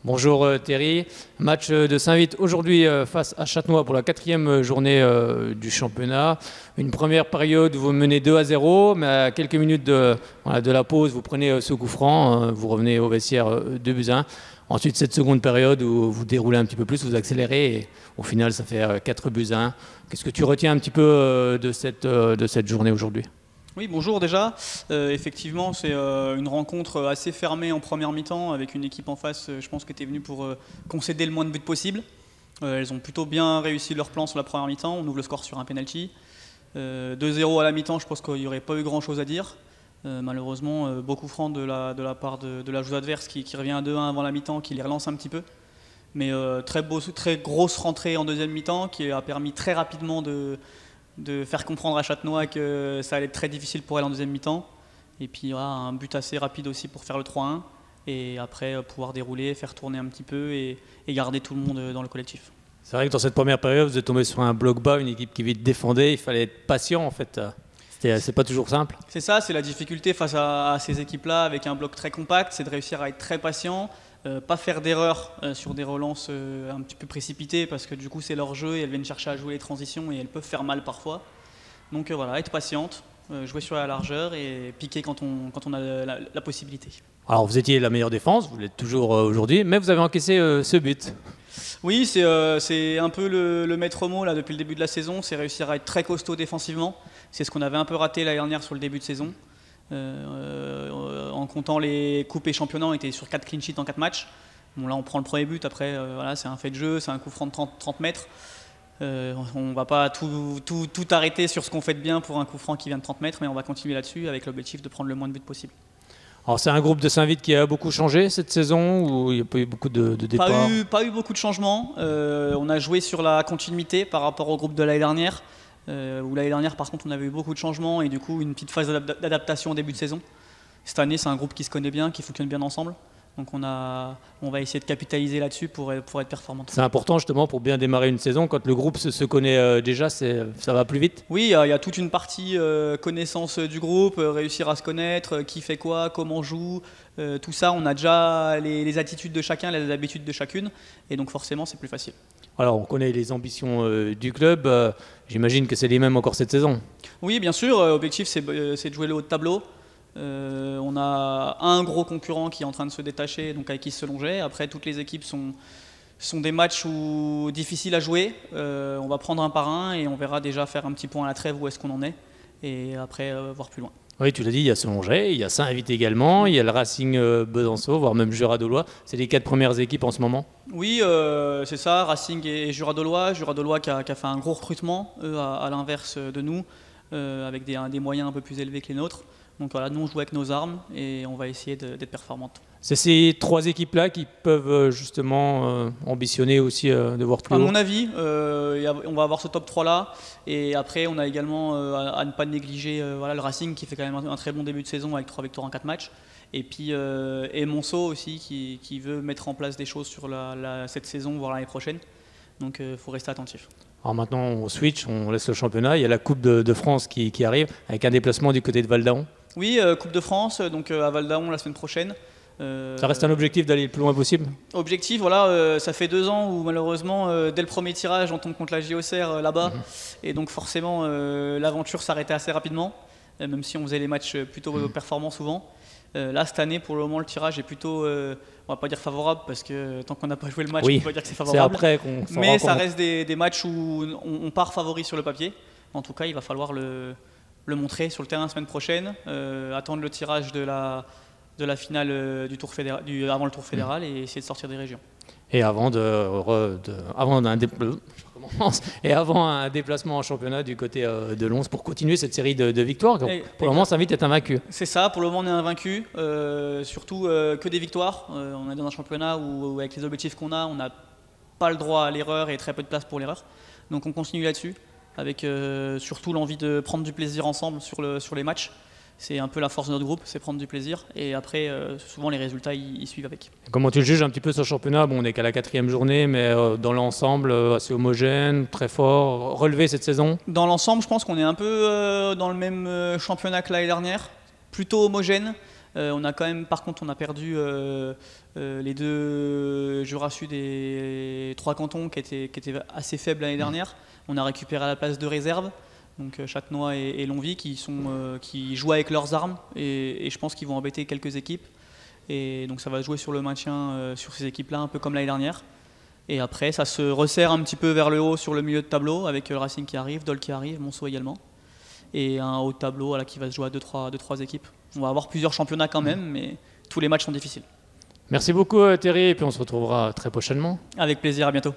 Bonjour Thierry, match de Saint-Vith aujourd'hui face à Châtenois pour la 4e journée du championnat. Une première période où vous menez 2-0, mais à quelques minutes de la pause, vous prenez ce coup franc, vous revenez au vestiaire 2-1. Ensuite, cette seconde période où vous déroulez un petit peu plus, vous accélérez et au final, ça fait 4-1. Qu'est-ce que tu retiens un petit peu de cette journée aujourd'hui ? Oui, bonjour déjà. Effectivement, c'est une rencontre assez fermée en première mi-temps avec une équipe en face, je pense, qui était venue pour concéder le moins de buts possible. Elles ont plutôt bien réussi leur plan sur la première mi-temps. On ouvre le score sur un penalty. 2-0 à la mi-temps, je pense qu'il n'y aurait pas eu grand-chose à dire. Malheureusement, beaucoup franc de la part de la joueuse adverse qui revient à 2-1 avant la mi-temps, qui les relance un petit peu. Mais très grosse rentrée en deuxième mi-temps qui a permis très rapidement de faire comprendre à Châtenois que ça allait être très difficile pour elle en deuxième mi-temps. Et puis voilà, un but assez rapide aussi pour faire le 3-1. Et après, pouvoir dérouler, faire tourner un petit peu et garder tout le monde dans le collectif. C'est vrai que dans cette première période, vous êtes tombé sur un bloc bas, une équipe qui vite défendait. Il fallait être patient en fait. C'est pas toujours simple. C'est ça, c'est la difficulté face à ces équipes-là avec un bloc très compact, c'est de réussir à être très patient. Pas faire d'erreurs sur des relances un petit peu précipitées parce que du coup c'est leur jeu et elles viennent chercher à jouer les transitions et elles peuvent faire mal parfois. Donc voilà, être patiente, jouer sur la largeur et piquer quand on a la possibilité. Alors vous étiez la meilleure défense, vous l'êtes toujours aujourd'hui, mais vous avez encaissé ce but. Oui, c'est un peu le maître mot là, depuis le début de la saison, c'est réussir à être très costaud défensivement. C'est ce qu'on avait un peu raté l'année dernière sur le début de saison. En comptant les coupes et championnats, on était sur 4 clean sheets en 4 matchs. Bon, là on prend le premier but, après voilà, c'est un fait de jeu, c'est un coup franc de 30 mètres. On ne va pas tout arrêter sur ce qu'on fait de bien pour un coup franc qui vient de 30 mètres, mais on va continuer là-dessus avec l'objectif de prendre le moins de buts possible. Alors c'est un groupe de Saint-Vith qui a beaucoup changé cette saison ou il n'y a pas eu beaucoup de départs? Pas eu beaucoup de changements. On a joué sur la continuité par rapport au groupe de l'année dernière. Où l'année dernière par contre on avait eu beaucoup de changements et du coup une petite phase d'adaptation au début de saison. Cette année c'est un groupe qui se connaît bien, qui fonctionne bien ensemble. Donc on va essayer de capitaliser là-dessus pour être performant. C'est important justement pour bien démarrer une saison, quand le groupe se connaît déjà, ça va plus vite? Oui, il y a toute une partie connaissance du groupe, réussir à se connaître, qui fait quoi, comment joue, tout ça. On a déjà les attitudes de chacun, les habitudes de chacune et donc forcément c'est plus facile. Alors on connaît les ambitions du club, j'imagine que c'est les mêmes encore cette saison. Oui bien sûr, l'objectif c'est de jouer le haut de tableau. On a un gros concurrent qui est en train de se détacher, donc avec qui se longeait. Après, toutes les équipes sont des matchs difficiles à jouer. On va prendre un par un et on verra déjà faire un petit point à la trêve où est-ce qu'on en est. Et après, voir plus loin. Oui, tu l'as dit, il y a Selongey, il y a Saint-Vith également, il y a le Racing Besançon, voire même Jura-Dolois. C'est les 4 premières équipes en ce moment? Oui, c'est ça, Racing et Jura-Dolois. Jura-Dolois qui a fait un gros recrutement, eux, à l'inverse de nous, avec des moyens un peu plus élevés que les nôtres. Donc voilà, nous on joue avec nos armes et on va essayer d'être performantes. C'est ces 3 équipes-là qui peuvent justement ambitionner aussi de voir plus haut? À mon avis, on va avoir ce top 3-là. Et après, on a également à ne pas négliger voilà, le Racing qui fait quand même un très bon début de saison avec 3 victoires en 4 matchs. Et puis et Monceau aussi qui veut mettre en place des choses sur cette saison, voire l'année prochaine. Donc il faut rester attentif. Alors maintenant on switch, on laisse le championnat. Il y a la Coupe de France qui arrive avec un déplacement du côté de Val-d'Aon. Oui, Coupe de France, donc à Val-d'Aon la semaine prochaine. Ça reste un objectif d'aller le plus loin possible? Objectif, voilà, ça fait 2 ans où malheureusement, dès le premier tirage, on tombe contre la JOCR là-bas. Et donc forcément, l'aventure s'arrêtait assez rapidement, même si on faisait les matchs plutôt performants souvent. Là, cette année, pour le moment, le tirage est plutôt, on va pas dire favorable, parce que tant qu'on n'a pas joué le match, oui, on peut pas dire que c'est favorable. C'est après qu'on s'en rend Mais ça compte. reste des matchs où on part favori sur le papier. En tout cas, il va falloir le montrer sur le terrain la semaine prochaine, attendre le tirage de la finale avant le tour fédéral et essayer de sortir des régions. Et avant un déplacement en championnat du côté de Lons pour continuer cette série de victoires. Donc, pour le moment, Saint-Vith est invaincu. C'est ça, pour le moment on est invaincu, surtout que des victoires. On est dans un championnat où avec les objectifs qu'on a, on n'a pas le droit à l'erreur et très peu de place pour l'erreur. Donc on continue là-dessus, avec surtout l'envie de prendre du plaisir ensemble sur les matchs. C'est un peu la force de notre groupe, c'est prendre du plaisir. Et après, souvent les résultats, ils suivent avec. Comment tu le juges un petit peu ce championnat? Bon, on n'est qu'à la 4e journée, mais dans l'ensemble, assez homogène, très fort, relevé cette saison? Dans l'ensemble, je pense qu'on est un peu dans le même championnat que l'année dernière, plutôt homogène. Par contre, on a perdu les 2 Jura Sud et 3 cantons qui étaient assez faibles l'année dernière. On a récupéré à la place 2 réserves, donc Châtenois et Longwy, qui jouent avec leurs armes et je pense qu'ils vont embêter quelques équipes. Et donc ça va jouer sur le maintien sur ces équipes-là, un peu comme l'année dernière. Et après, ça se resserre un petit peu vers le haut sur le milieu de tableau, avec le Racing qui arrive, Dole qui arrive, Monceau également. Et un haut de tableau qui va se jouer à 2-3 équipes. On va avoir plusieurs championnats quand même, mais tous les matchs sont difficiles. Merci beaucoup Thierry, et puis on se retrouvera très prochainement. Avec plaisir, à bientôt.